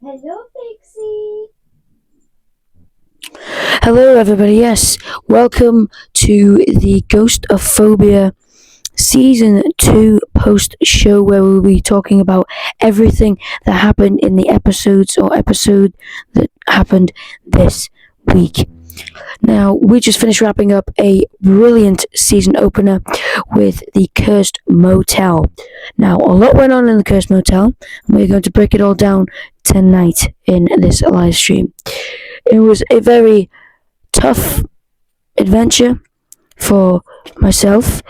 Hello, Pixie. Hello, everybody. Yes, welcome to the Ghost of Phobia Season 2 post show, where we'll be talking about everything that happened in the episode that happened this week. Now, we just finished wrapping up a brilliant season opener with the Cursed Motel. Now, a lot went on in the Cursed Motel, and we're going to break it all down tonight in this live stream. It was a very tough adventure for myself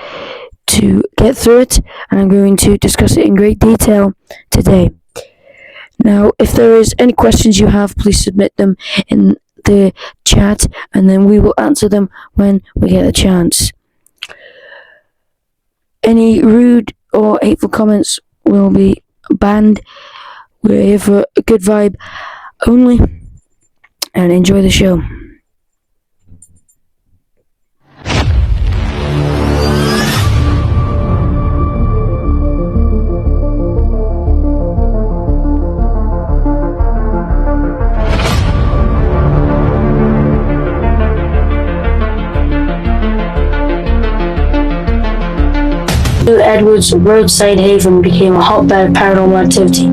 to get through it, and I'm going to discuss it in great detail today. Now, if there is any questions you have, please submit them in the chat, and then we will answer them when we get a chance. Any rude or hateful comments will be banned. We're here for a good vibe only, and enjoy the show. Edward's roadside haven became a hotbed of paranormal activity.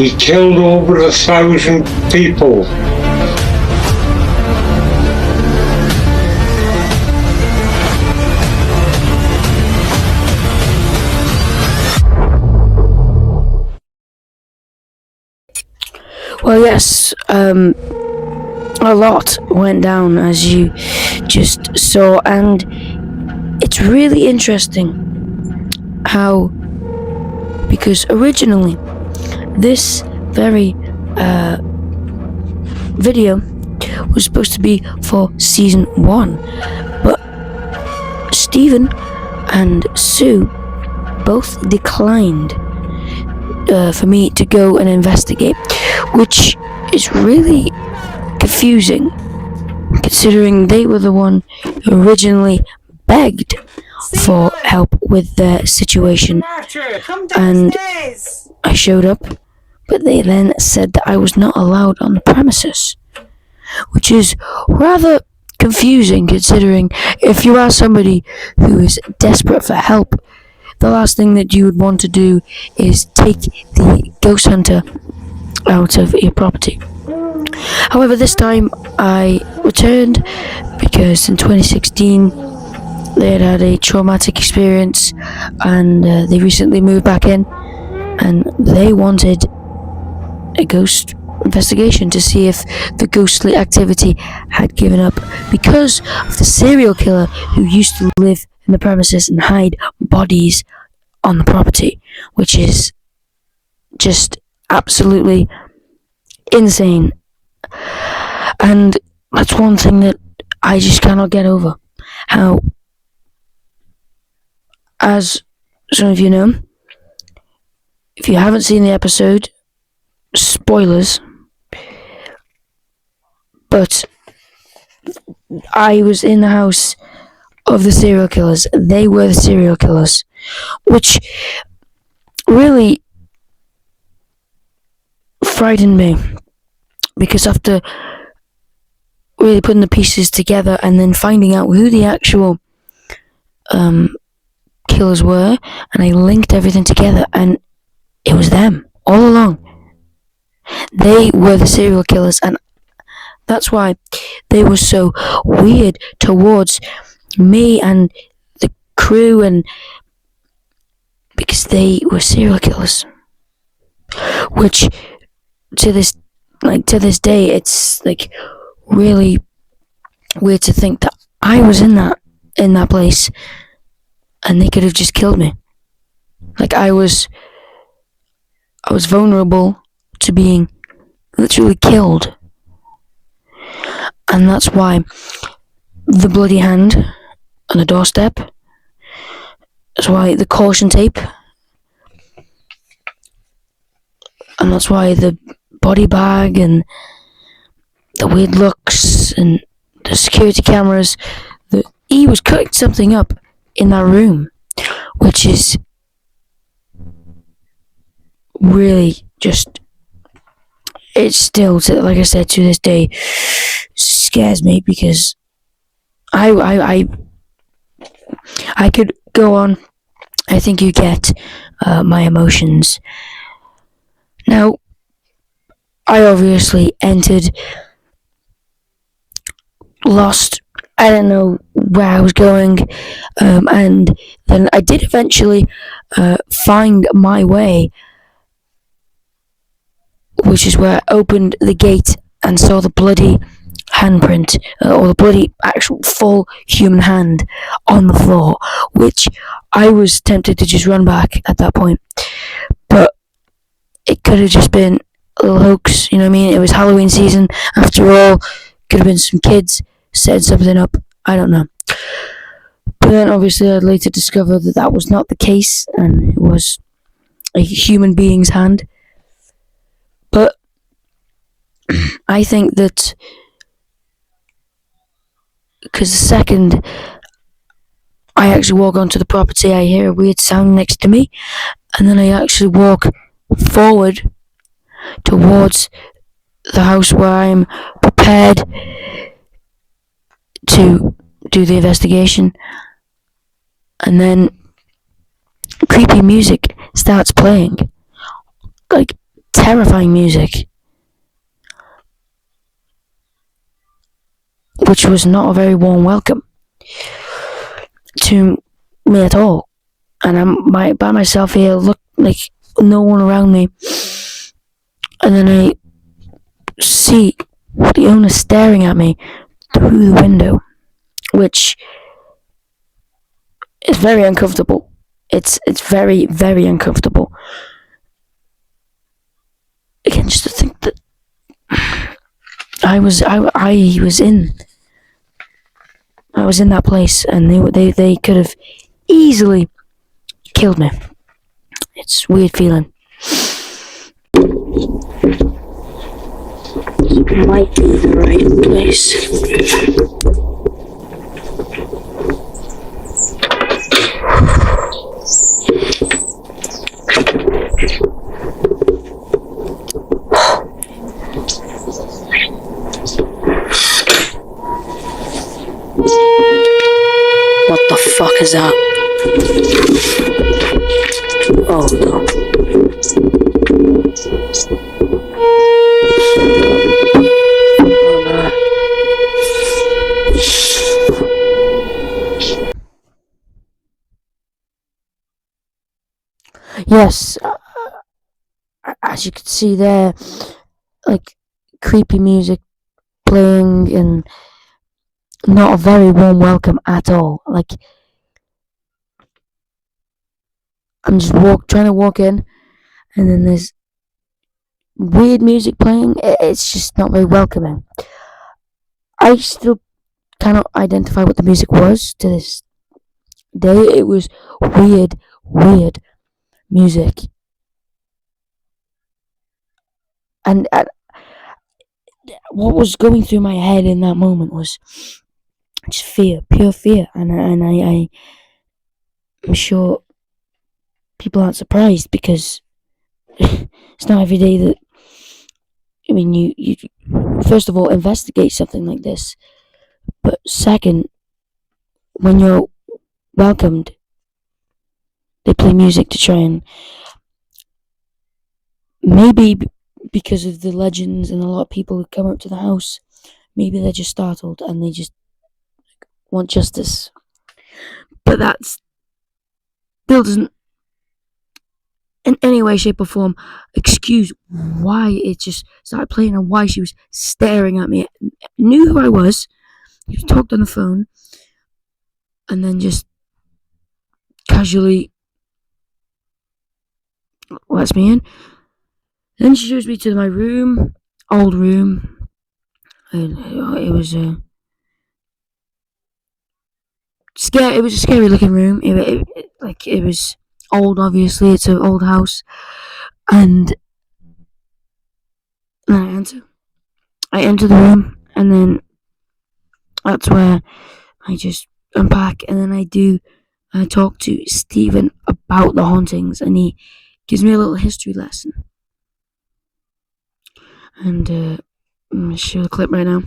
He killed over 1,000 people. Well, yes, a lot went down, as you just saw, and it's really interesting how, because originally this very video was supposed to be for season 1, but Stephen and Sue both declined for me to go and investigate, which is really confusing, considering they were the one who originally begged for help with their situation, and I showed up, but they then said that I was not allowed on the premises, which is rather confusing, considering if you are somebody who is desperate for help, the last thing that you would want to do is take the ghost hunter out of your property. However, this time I returned because in 2016 they had a traumatic experience, and they recently moved back in, and they wanted a ghost investigation to see if the ghostly activity had given up because of the serial killer who used to live in the premises and hide bodies on the property, which is just absolutely insane. And that's one thing that I just cannot get over. How, as some of you know, if you haven't seen the episode, spoilers, but I was in the house of the serial killers. They were the serial killers, which really frightened me, because after really putting the pieces together and then finding out who the actual killers were, and I linked everything together, and it was them all along. They were the serial killers, and that's why they were so weird towards me and the crew, and because they were serial killers, which to this day, it's like really weird to think that I was in that place and they could have just killed me. Like I was vulnerable to being literally killed. And that's why the bloody hand on the doorstep, that's why the caution tape, and that's why the body bag and the weird looks and the security cameras that he was cutting something up in that room, which is really just, it's still, like I said, to this day scares me, because I could go on. I think you get my emotions. Now, I obviously entered, lost. I didn't know where I was going, and then I did eventually find my way, which is where I opened the gate and saw the bloody handprint, or the bloody actual full human hand on the floor, which I was tempted to just run back at that point. But it could have just been a little hoax, you know what I mean? It was Halloween season, after all. Could have been some kids setting something up, I don't know. But then obviously I'd later discover that that was not the case, and it was a human being's hand. But I think that, because the second I actually walk onto the property, I hear a weird sound next to me, and then I actually walk forward towards the house where I'm prepared to do the investigation, and then creepy music starts playing, like terrifying music, which was not a very warm welcome to me at all. And I'm by myself here, look like no one around me, and then I see the owner staring at me through the window, which is very uncomfortable. It's very, very uncomfortable. Again, just to think that I was in that place, and they could have easily killed me. It's a weird feeling. It might be the right place. What the fuck is that? Oh no. Yes, as you can see there, like creepy music playing, and not a very warm welcome at all. Like, I'm just trying to walk in, and then there's weird music playing. It's just not very welcoming. I still cannot identify what the music was to this day. It was weird music, and what was going through my head in that moment was just fear, pure fear, and I'm sure people aren't surprised, because it's not every day that, I mean, you first of all investigate something like this, but second, when you're welcomed, they play music to try and, maybe because of the legends and a lot of people who come up to the house, maybe they're just startled and they just want justice. But that still doesn't in any way, shape, or form excuse why it just started playing, and why she was staring at me. Knew who I was. He talked on the phone, and then just casually lets me in. Then she shows me to my room, old room, and it was a scary looking room. It was old. Obviously, it's an old house, and then I enter the room, and then that's where I just unpack, and then I talk to Stephen about the hauntings, and he gives me a little history lesson. And I'm gonna show the clip right now.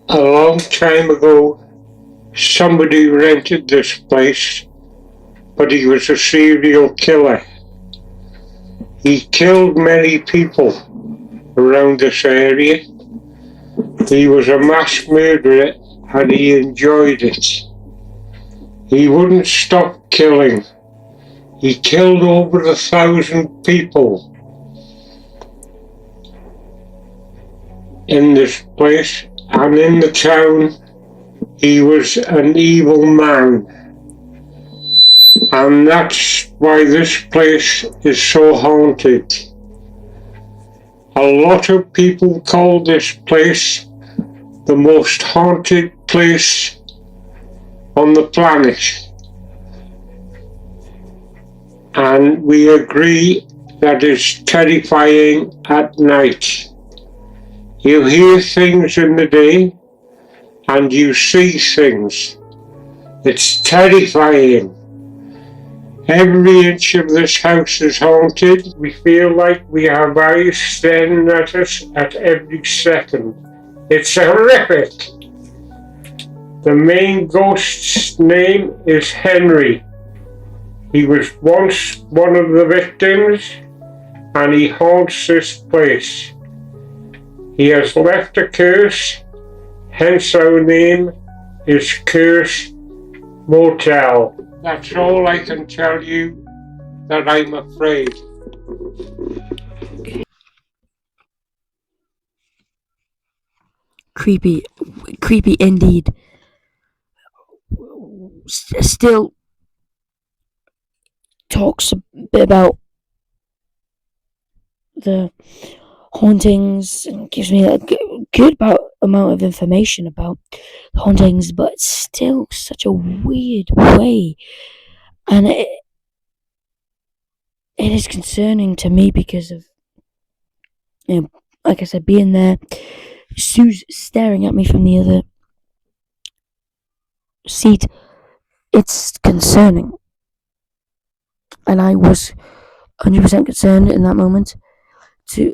A long time ago, somebody rented this place, but he was a serial killer. He killed many people around this area. He was a mass murderer and he enjoyed it. He wouldn't stop killing. He killed over 1,000 people in this place, and in the town he was an evil man. And that's why this place is so haunted. A lot of people call this place the most haunted place on the planet. And we agree that it's terrifying at night. You hear things in the day and you see things. It's terrifying. Every inch of this house is haunted. We feel like we have eyes staring at us at every second. It's horrific. The main ghost's name is Henry. He was once one of the victims, and he haunts this place. He has left a curse, hence our name is Curse Motel. That's all I can tell you, that I'm afraid. Creepy indeed. Still talks a bit about the hauntings and gives me a good amount of information about the hauntings, but it's still such a weird way, and it is concerning to me because of, like I said, being there. Sue's staring at me from the other seat. It's concerning, and I was 100% concerned in that moment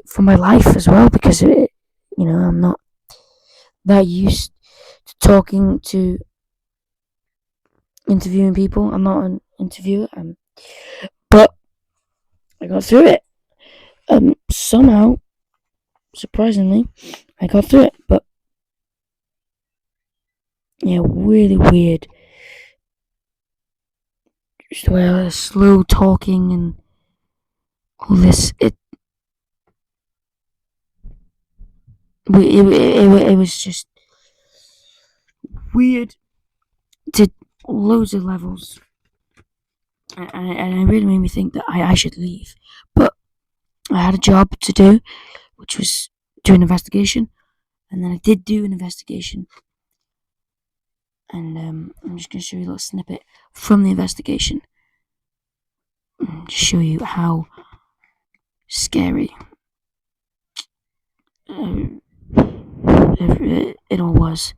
for my life as well, because I'm not that used to talking to interviewing people. I'm not an interviewer, but I got through it. Somehow, surprisingly, I got through it. But yeah, really weird. Just the way I was slow talking and all this. It was just weird to loads of levels, and it really made me think that I should leave. But I had a job to do, which was do an investigation, and then I did do an investigation, and I'm just going to show you a little snippet from the investigation, to show you how scary it all was.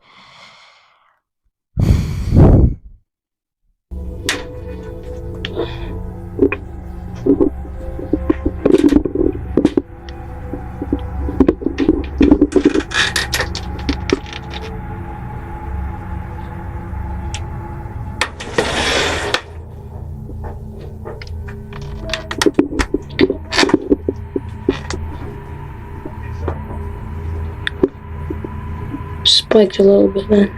Spiked a little bit then.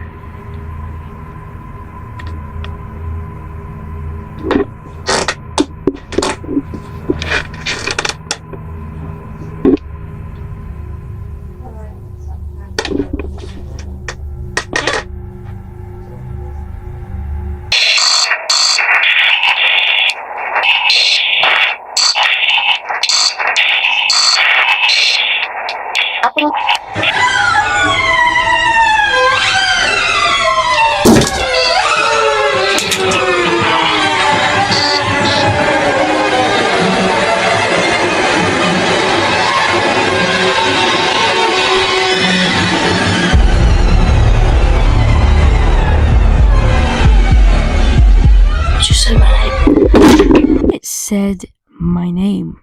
said my name.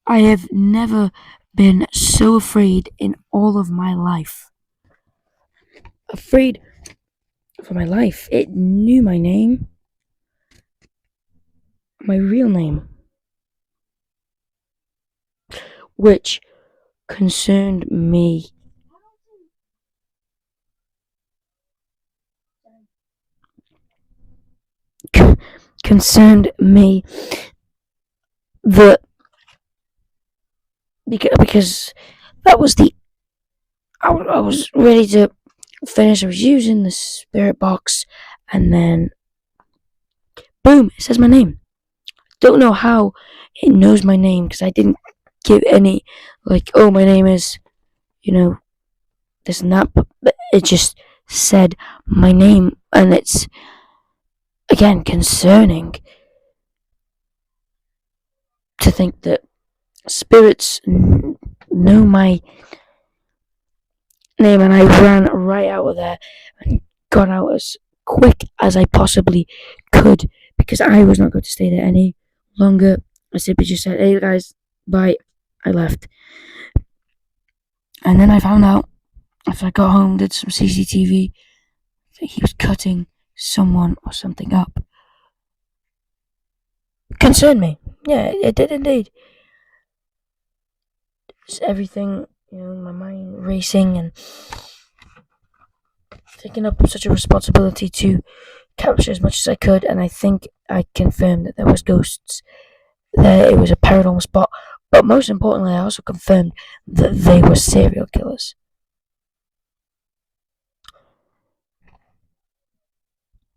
I have never been so afraid in all of my life. Afraid for my life. It knew my name, my real name, which concerned me. Concerned me that because that was I was ready to finish. I was using the spirit box, and then boom, it says my name. Don't know how it knows my name because I didn't give any, like, oh, my name is, this and that, but it just said my name, and it's again concerning to think that spirits know my name, and I ran right out of there and got out as quick as I possibly could because I was not going to stay there any longer. I simply just said, "Hey guys, bye." I left, and then I found out after I got home, did some CCTV, that he was cutting someone or something up. Concerned me, yeah, it did indeed. Just everything, my mind racing and taking up such a responsibility to capture as much as I could, and I think I confirmed that there was ghosts there. It was a paranormal spot, but most importantly, I also confirmed that they were serial killers.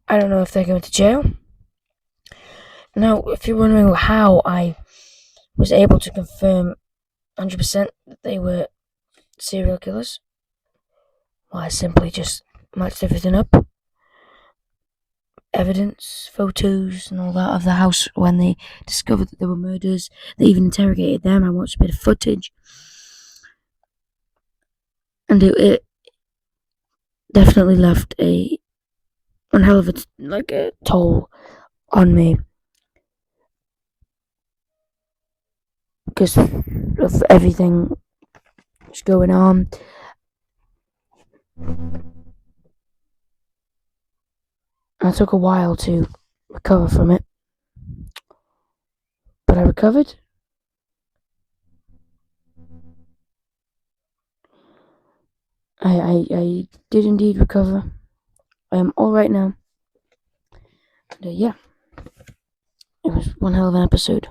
I don't know if they're going to jail. Now, if you're wondering how I was able to confirm 100% that they were serial killers, well, I simply just matched everything up. Evidence, photos, and all that of the house when they discovered that there were murders. They even interrogated them. I watched a bit of footage, and it definitely left one hell of a toll on me because of everything that's going on. And it took a while to recover from it, but I recovered. I did indeed recover. I am all right now. And, yeah, it was one hell of an episode.